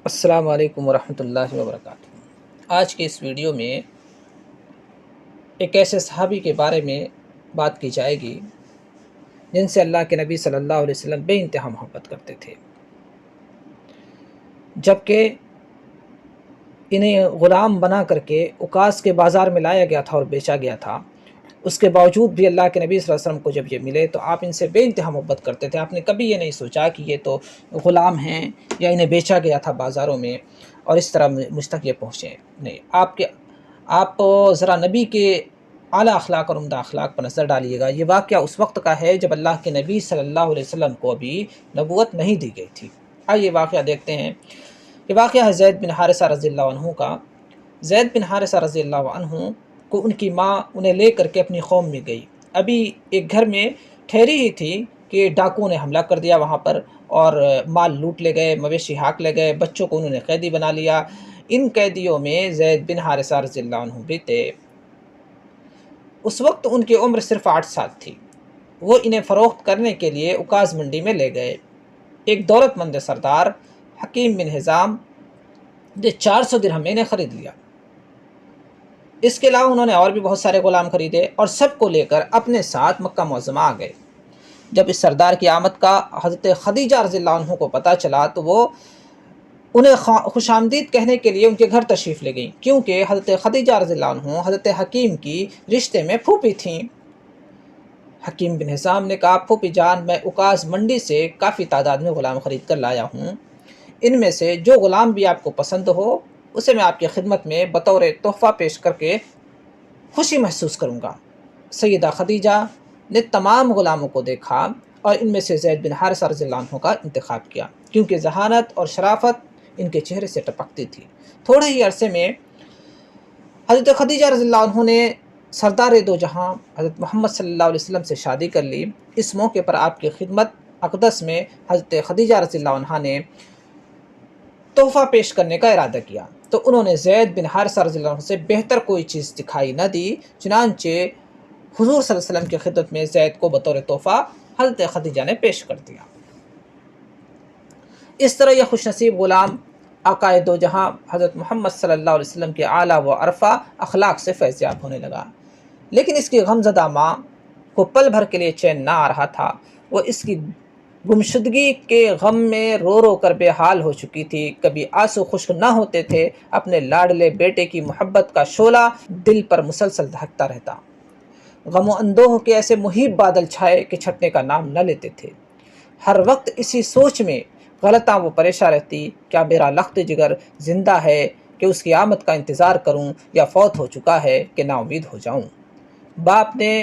السلام علیکم ورحمۃ اللہ وبرکاتہ۔ آج کے اس ویڈیو میں ایک ایسے صحابی کے بارے میں بات کی جائے گی جن سے اللہ کے نبی صلی اللہ علیہ وسلم بے انتہا محبت کرتے تھے، جبکہ انہیں غلام بنا کر کے عکاظ کے بازار میں لایا گیا تھا اور بیچا گیا تھا۔ اس کے باوجود بھی اللہ کے نبی صلی اللہ علیہ وسلم کو جب یہ ملے تو آپ ان سے بے انتہا محبت کرتے تھے۔ آپ نے کبھی یہ نہیں سوچا کہ یہ تو غلام ہیں یا انہیں بیچا گیا تھا بازاروں میں اور اس طرح مجھ تک یہ پہنچے۔ نہیں، آپ ذرا نبی کے اعلیٰ اخلاق اور عمدہ اخلاق پر نظر ڈالیے گا۔ یہ واقعہ اس وقت کا ہے جب اللہ کے نبی صلی اللہ علیہ وسلم کو ابھی نبوت نہیں دی گئی تھی۔ آئیے واقعہ دیکھتے ہیں۔ یہ واقعہ ہے زید بن حارثہ رضی اللہ عنہ کا۔ زید بن حارثہ رضی اللہ عنہ کو ان کی ماں انہیں لے کر کے اپنی قوم میں گئی۔ ابھی ایک گھر میں ٹھہری ہی تھی کہ ڈاکوؤں نے حملہ کر دیا وہاں پر اور مال لوٹ لے گئے، مویشی ہاک لے گئے، بچوں کو انہوں نے قیدی بنا لیا۔ ان قیدیوں میں زید بن حارثہ رضی اللہ عنہ بھی تھے۔ اس وقت ان کی عمر صرف 8 سال تھی۔ وہ انہیں فروخت کرنے کے لیے عکاظ منڈی میں لے گئے۔ ایک دولت مند سردار حکیم بن حزام نے 400 درہم میں انہیں خرید لیا۔ اس کے علاوہ انہوں نے اور بھی بہت سارے غلام خریدے اور سب کو لے کر اپنے ساتھ مکہ معظمہ آ گئے۔ جب اس سردار کی آمد کا حضرت خدیجہ رضی اللہ عنہ کو پتہ چلا تو وہ انہیں خوش آمدید کہنے کے لیے ان کے گھر تشریف لے گئیں، کیونکہ حضرت خدیجہ رضی اللہ عنہ حضرت حکیم کی رشتے میں پھوپھی تھیں۔ حکیم بن حزام نے کہا، پھوپھی جان، میں عکاظ منڈی سے کافی تعداد میں غلام خرید کر لایا ہوں، ان میں سے جو غلام بھی آپ کو پسند ہو اسے میں آپ کی خدمت میں بطور تحفہ پیش کر کے خوشی محسوس کروں گا۔ سیدہ خدیجہ نے تمام غلاموں کو دیکھا اور ان میں سے زید بن حارثہ رضی اللہ عنہ کا انتخاب کیا، کیونکہ ذہانت اور شرافت ان کے چہرے سے ٹپکتی تھی۔ تھوڑے ہی عرصے میں حضرت خدیجہ رضی اللہ عنہ نے سردار دو جہاں حضرت محمد صلی اللہ علیہ وسلم سے شادی کر لی۔ اس موقع پر آپ کی خدمت اقدس میں حضرت خدیجہ رضی اللہ عنہ نے تحفہ پیش کرنے کا ارادہ کیا، تو انہوں نے زید بن حارثہ رضی اللہ عنہ سے بہتر کوئی چیز دکھائی نہ دی، چنانچہ حضور صلی اللہ علیہ وسلم کی خدمت میں زید کو بطور تحفہ حضرت خدیجہ نے پیش کر دیا۔ اس طرح یہ خوش نصیب غلام آقائے دو جہاں حضرت محمد صلی اللہ علیہ وسلم کے اعلیٰ و عرفہ اخلاق سے فیضیاب ہونے لگا۔ لیکن اس کی غمزدہ ماں کو پل بھر کے لیے چین نہ آ رہا تھا۔ وہ اس کی گمشدگی کے غم میں رو رو کر بے حال ہو چکی تھی۔ کبھی آنسو خشک نہ ہوتے تھے۔ اپنے لاڈلے بیٹے کی محبت کا شعلہ دل پر مسلسل دہکتا رہتا۔ غم و اندوہ کے ایسے مہیب بادل چھائے کہ چھٹنے کا نام نہ لیتے تھے۔ ہر وقت اسی سوچ میں غلطاں وہ پریشان رہتی، کیا میرا لخت جگر زندہ ہے کہ اس کی آمد کا انتظار کروں، یا فوت ہو چکا ہے کہ نا امید ہو جاؤں۔ باپ نے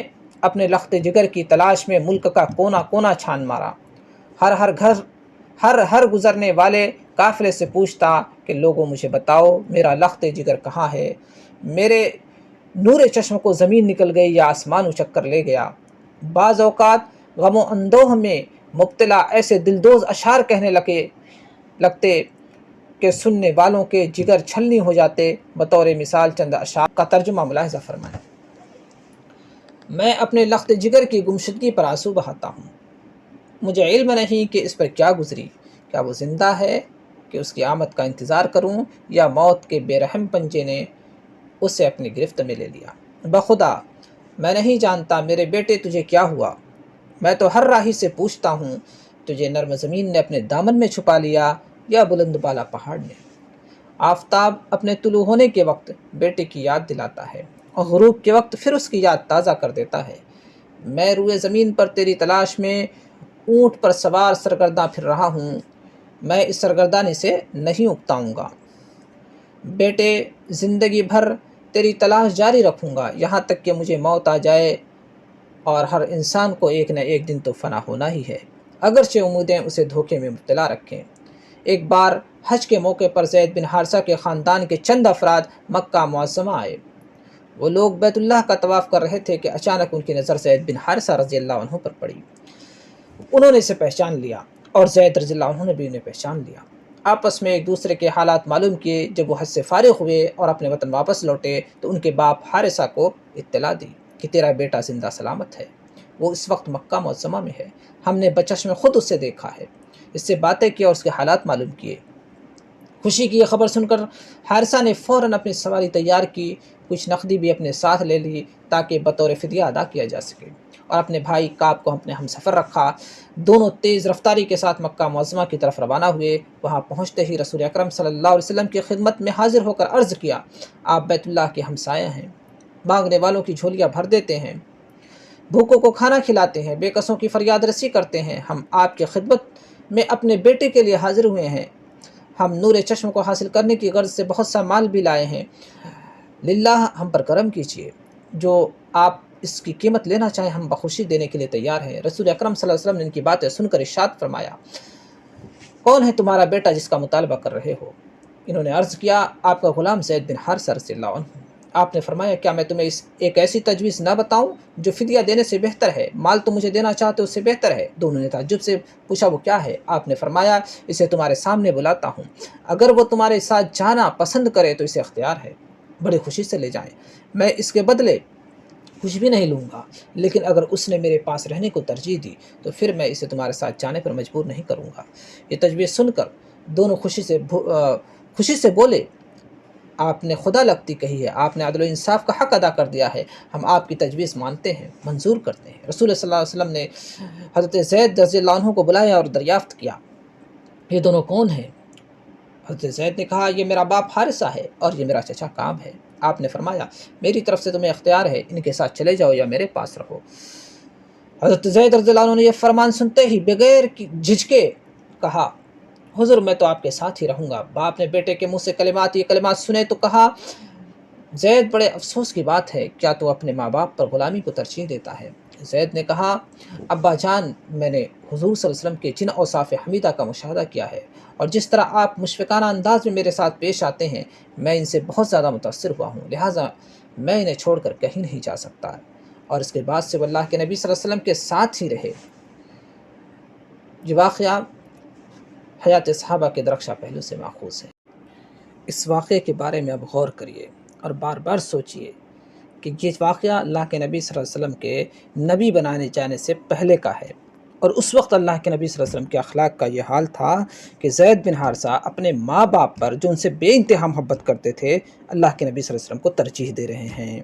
اپنے لخت جگر کی تلاش میں ملک کا کونا کونا چھان مارا۔ ہر گزرنے والے قافلے سے پوچھتا کہ لوگوں مجھے بتاؤ میرا لخت جگر کہاں ہے، میرے نور چشم کو زمین نکل گئی یا آسمان اچک کر لے گیا۔ بعض اوقات غم و اندوہ میں مبتلا ایسے دلدوز اشعار کہنے لگتے کہ سننے والوں کے جگر چھلنی ہو جاتے۔ بطور مثال چند اشعار کا ترجمہ ملاحظہ فرمائیں۔ میں اپنے لخت جگر کی گمشدگی پر آنسو بہاتا ہوں۔ مجھے علم نہیں کہ اس پر کیا گزری، کیا وہ زندہ ہے کہ اس کی آمد کا انتظار کروں، یا موت کے بے رحم پنجے نے اسے اپنی گرفت میں لے لیا۔ بخدا میں نہیں جانتا میرے بیٹے تجھے کیا ہوا۔ میں تو ہر راہی سے پوچھتا ہوں، تجھے نرم زمین نے اپنے دامن میں چھپا لیا یا بلند بالا پہاڑ نے۔ آفتاب اپنے طلوع ہونے کے وقت بیٹے کی یاد دلاتا ہے اور غروب کے وقت پھر اس کی یاد تازہ کر دیتا ہے۔ میں روئے زمین پر تیری تلاش میں اونٹ پر سوار سرگرداں پھر رہا ہوں، میں اس سرگردانی سے نہیں اکتاؤں گا۔ بیٹے زندگی بھر تیری تلاش جاری رکھوں گا، یہاں تک کہ مجھے موت آ جائے، اور ہر انسان کو ایک نہ ایک دن تو فنا ہونا ہی ہے، اگرچہ امیدیں اسے دھوکے میں مبتلا رکھیں۔ ایک بار حج کے موقع پر زید بن حارثہ کے خاندان کے چند افراد مکہ معظمہ آئے۔ وہ لوگ بیت اللہ کا طواف کر رہے تھے کہ اچانک ان کی نظر زید بن حارثہ رضی اللہ عنہ پر پڑی۔ انہوں نے اسے پہچان لیا اور زید رضی اللہ عنہ نے بھی انہیں پہچان لیا۔ آپس میں ایک دوسرے کے حالات معلوم کیے۔ جب وہ حج سے فارغ ہوئے اور اپنے وطن واپس لوٹے تو ان کے باپ حارثہ کو اطلاع دی کہ تیرا بیٹا زندہ سلامت ہے، وہ اس وقت مکہ معظمہ میں ہے، ہم نے بچشم خود اسے دیکھا ہے۔ اس سے باتیں کی اور اس کے حالات معلوم کیے۔ خوشی کی یہ خبر سن کر حارثہ نے فوراً اپنی سواری تیار کی، کچھ نقدی بھی اپنے ساتھ لے لی تاکہ بطور فدیہ ادا کیا جا سکے، اور اپنے بھائی کعب کو اپنے ہم سفر رکھا۔ دونوں تیز رفتاری کے ساتھ مکہ معظمہ کی طرف روانہ ہوئے۔ وہاں پہنچتے ہی رسول اکرم صلی اللہ علیہ وسلم کی خدمت میں حاضر ہو کر عرض کیا، آپ بیت اللہ کے ہمسایہ ہیں، مانگنے والوں کی جھولیاں بھر دیتے ہیں، بھوکوں کو کھانا کھلاتے ہیں، بے کسوں کی فریاد رسی کرتے ہیں۔ ہم آپ کی خدمت میں اپنے بیٹے کے لیے حاضر ہوئے ہیں، ہم نور چشم کو حاصل کرنے کی غرض سے بہت سا مال بھی لائے ہیں، للہ ہم پر کرم کیجیے، جو آپ اس کی قیمت لینا چاہیں ہم بخوشی دینے کے لیے تیار ہیں۔ رسول اکرم صلی اللہ علیہ وسلم نے ان کی باتیں سن کر ارشاد فرمایا، کون ہے تمہارا بیٹا جس کا مطالبہ کر رہے ہو؟ انہوں نے عرض کیا، آپ کا غلام زید بن حارثہ رضی اللہ عنہ۔ آپ نے فرمایا، کیا میں تمہیں ایک ایسی تجویز نہ بتاؤں جو فدیہ دینے سے بہتر ہے؟ مال تو مجھے دینا چاہتے اس سے بہتر ہے۔ دونوں نے تعجب سے پوچھا، وہ کیا ہے؟ آپ نے فرمایا، اسے تمہارے سامنے بلاتا ہوں، اگر وہ تمہارے ساتھ جانا پسند کرے تو اسے اختیار ہے، بڑی خوشی سے لے جائیں، میں اس کے بدلے کچھ بھی نہیں لوں گا، لیکن اگر اس نے میرے پاس رہنے کو ترجیح دی تو پھر میں اسے تمہارے ساتھ جانے پر مجبور نہیں کروں گا۔ یہ تجویز سن کر دونوں خوشی سے بولے، آپ نے خدا لگتی کہی ہے، آپ نے عدل و انصاف کا حق ادا کر دیا ہے، ہم آپ کی تجویز مانتے ہیں، منظور کرتے ہیں۔ رسول صلی اللہ علیہ وسلم نے حضرت زید رضی اللہ عنہ کو بلایا اور دریافت کیا، یہ دونوں کون ہیں؟ حضرت زید نے کہا، یہ میرا باپ حارثہ ہے اور یہ میرا چچا کعب ہے۔ آپ نے فرمایا، میری طرف سے تمہیں اختیار ہے، ان کے ساتھ چلے جاؤ یا میرے پاس رہو۔ حضرت زید رضی اللہ عنہ نے یہ فرمان سنتے ہی بغیر جھجکے کہا، حضور میں تو آپ کے ساتھ ہی رہوں گا۔ باپ نے بیٹے کے منہ سے یہ کلمات سنے تو کہا، زید بڑے افسوس کی بات ہے، کیا تو اپنے ماں باپ پر غلامی کو ترجیح دیتا ہے؟ زید نے کہا، ابا جان، میں نے حضور صلی اللہ علیہ وسلم کے جن اوصاف حمیدہ کا مشاہدہ کیا ہے اور جس طرح آپ مشفقانہ انداز میں میرے ساتھ پیش آتے ہیں، میں ان سے بہت زیادہ متاثر ہوا ہوں، لہٰذا میں انہیں چھوڑ کر کہیں نہیں جا سکتا۔ اور اس کے بعد سے وہ اللہ کے نبی صلی اللہ علیہ وسلم کے ساتھ ہی رہے۔ یہ واقعہ حیات صحابہ کے درخشاں پہلو سے ماخوذ ہے۔ اس واقعے کے بارے میں اب غور کریے اور بار بار سوچئے کہ یہ واقعہ اللہ کے نبی صلی اللہ علیہ وسلم کے نبی بنانے جانے سے پہلے کا ہے، اور اس وقت اللہ کے نبی صلی اللہ علیہ وسلم کے اخلاق کا یہ حال تھا کہ زید بن حارثہ اپنے ماں باپ پر جو ان سے بے انتہا محبت کرتے تھے، اللہ کے نبی صلی اللہ علیہ وسلم کو ترجیح دے رہے ہیں۔